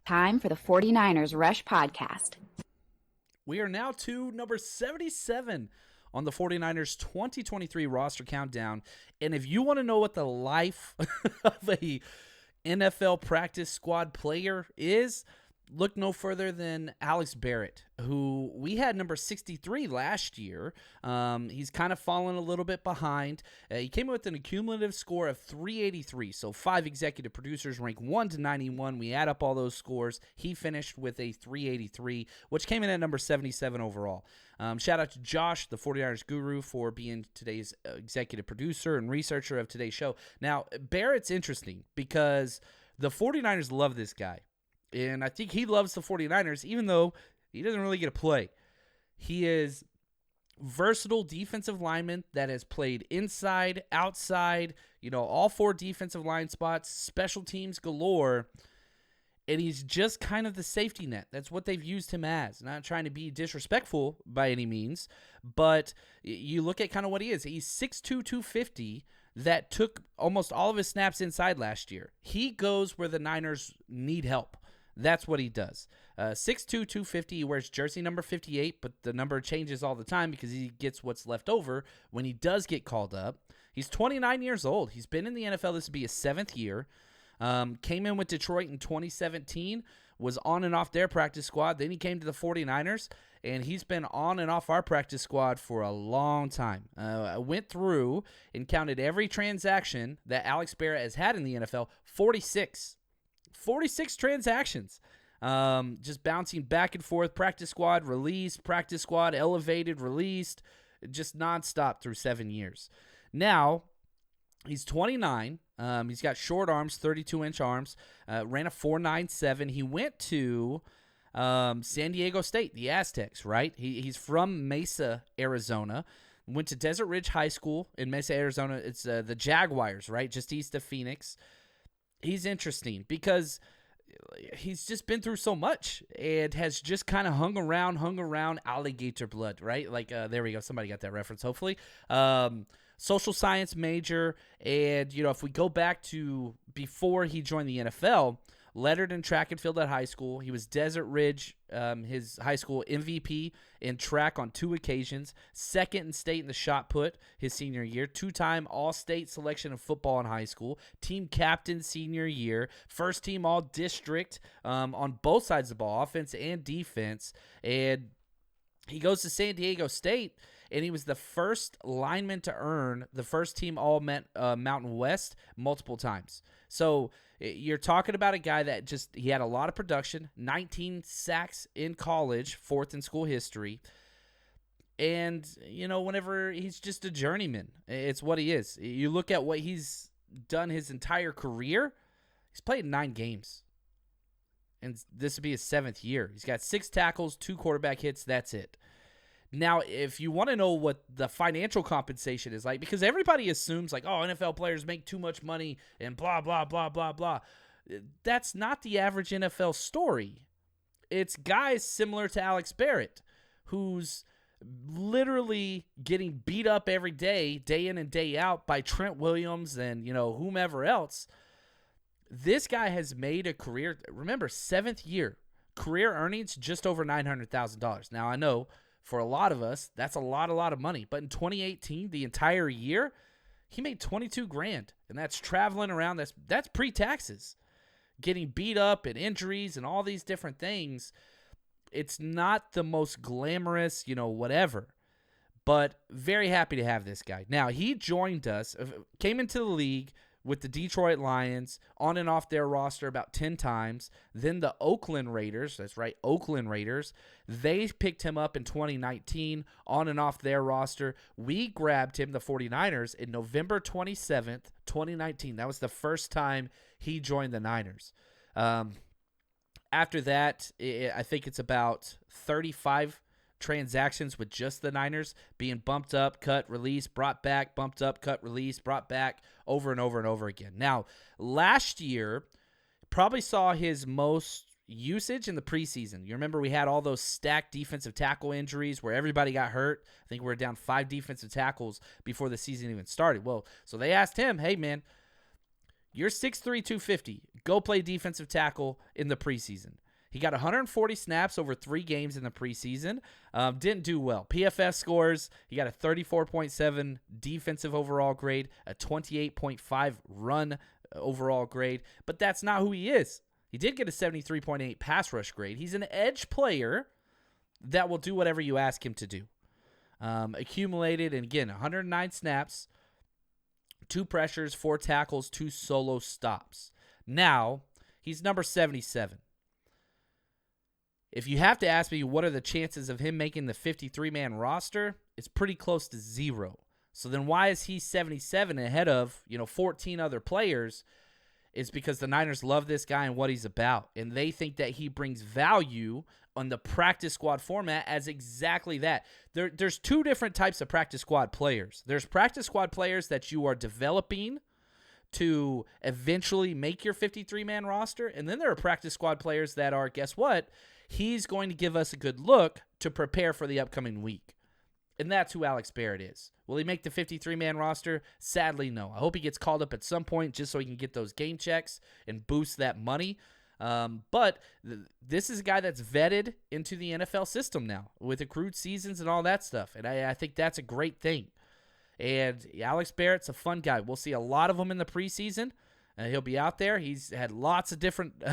Time for the 49ers Rush Podcast. We are now to number 77 on the 49ers 2023 roster countdown. And if you want to know what the life of a NFL practice squad player is, look no further than Alex Barrett, who we had number 63 last year. He's kind of fallen a little bit behind. He came in with an accumulative score of 383, so 5 executive producers rank 1 to 91. We add up all those scores. He finished with a 383, which came in at number 77 overall. Shout out to Josh, the 49ers guru, for being today's executive producer and researcher of today's show. Now, Barrett's interesting because the 49ers love this guy. And I think he loves the 49ers, even though he doesn't really get to play. He is versatile defensive lineman that has played inside, outside, all 4 defensive line spots, special teams galore. And he's just kind of the safety net. That's what they've used him as. Not trying to be disrespectful by any means, but you look at kind of what he is. He's 6'2", 250. That took almost all of his snaps inside last year. He goes where the Niners need help. That's what he does. 6'2", 250. He wears jersey number 58, but the number changes all the time because he gets what's left over when he does get called up. He's 29 years old. He's been in the NFL. This will be his 7th year. Came in with Detroit in 2017, was on and off their practice squad. Then he came to the 49ers, and he's been on and off our practice squad for a long time. I went through and counted every transaction that Alex Barrett has had in the NFL, 46 transactions. Just bouncing back and forth, practice squad, release, practice squad, elevated, released, just nonstop through 7 years. Now, he's 29. He's got short arms, 32-inch arms, ran a 4.97. He went to San Diego State, the Aztecs, right? He's from Mesa, Arizona. Went to Desert Ridge High School in Mesa, Arizona. It's the Jaguars, right, just east of Phoenix. He's interesting because he's just been through so much and has just kind of hung around alligator blood, right? Like, there we go. Somebody got that reference, hopefully. Social science major. And, if we go back to before he joined the NFL, lettered in track and field at high school. He was Desert Ridge, his high school MVP in track on 2 occasions, 2nd in state in the shot put his senior year, 2-time all-state selection of football in high school, team captain senior year, 1st team all-district on both sides of the ball, offense and defense. And he goes to San Diego State, and he was the first lineman to earn the 1st team all-Mountain West multiple times. So you're talking about a guy that he had a lot of production, 19 sacks in college, 4th in school history. And, whenever he's just a journeyman, it's what he is. You look at what he's done his entire career, he's played 9 games. And this would be his 7th year. He's got 6 tackles, 2 quarterback hits, that's it. Now, if you want to know what the financial compensation is like, because everybody assumes like, oh, NFL players make too much money and blah, blah, blah, blah, blah. That's not the average NFL story. It's guys similar to Alex Barrett, who's literally getting beat up every day in and day out by Trent Williams and, whomever else. This guy has made a career. Remember, 7th year, career earnings just over $900,000. Now, I know for a lot of us, that's a lot of money. But in 2018, the entire year, he made $22,000, and that's traveling around. That's pre-taxes, getting beat up and injuries and all these different things. It's not the most glamorous, whatever. But very happy to have this guy. Now, he joined us, came into the league with the Detroit Lions, on and off their roster about 10 times. Then the Oakland Raiders, that's right, Oakland Raiders, they picked him up in 2019, on and off their roster. We grabbed him, the 49ers, in November 27th, 2019. That was the first time he joined the Niners. After that, I think it's about 35 transactions with just the Niners being bumped up, cut, release, brought back, bumped up, cut, release, brought back over and over and over again. Now, last year probably saw his most usage in the preseason. You remember we had all those stacked defensive tackle injuries where everybody got hurt. I think we were down 5 defensive tackles before the season even started. Well, so they asked him, hey, man, you're 6'3", 250. go play defensive tackle in the preseason. He got 140 snaps over 3 games in the preseason. Didn't do well. PFF scores, he got a 34.7 defensive overall grade, a 28.5 run overall grade, but that's not who he is. He did get a 73.8 pass rush grade. He's an edge player that will do whatever you ask him to do. Accumulated, and again, 109 snaps, 2 pressures, 4 tackles, 2 solo stops. Now, he's number 77. If you have to ask me what are the chances of him making the 53-man roster, it's pretty close to 0. So then why is he 77 ahead of, 14 other players? It's because the Niners love this guy and what he's about, and they think that he brings value on the practice squad format as exactly that. There's 2 different types of practice squad players. There's practice squad players that you are developing to eventually make your 53-man roster, and then there are practice squad players that are, guess what? He's going to give us a good look to prepare for the upcoming week. And that's who Alex Barrett is. Will he make the 53-man roster? Sadly, no. I hope he gets called up at some point just so he can get those game checks and boost that money. But this is a guy that's vetted into the NFL system now with accrued seasons and all that stuff. And I think that's a great thing. And Alex Barrett's a fun guy. We'll see a lot of him in the preseason. He'll be out there. He's had lots of different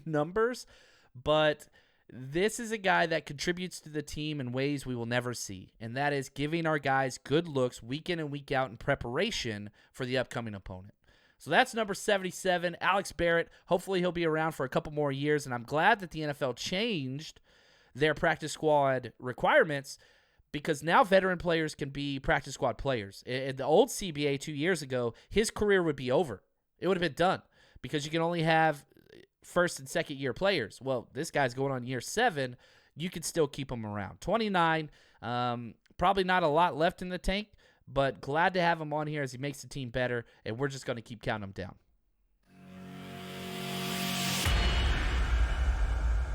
numbers. But this is a guy that contributes to the team in ways we will never see, and that is giving our guys good looks week in and week out in preparation for the upcoming opponent. So that's number 77, Alex Barrett. Hopefully he'll be around for a couple more years, and I'm glad that the NFL changed their practice squad requirements because now veteran players can be practice squad players. In the old CBA 2 years ago, his career would be over. It would have been done because you can only have first and second year players. Well, this guy's going on year 7. You can still keep him around. 29, probably not a lot left in the tank, but glad to have him on here as he makes the team better, and we're just going to keep counting him down.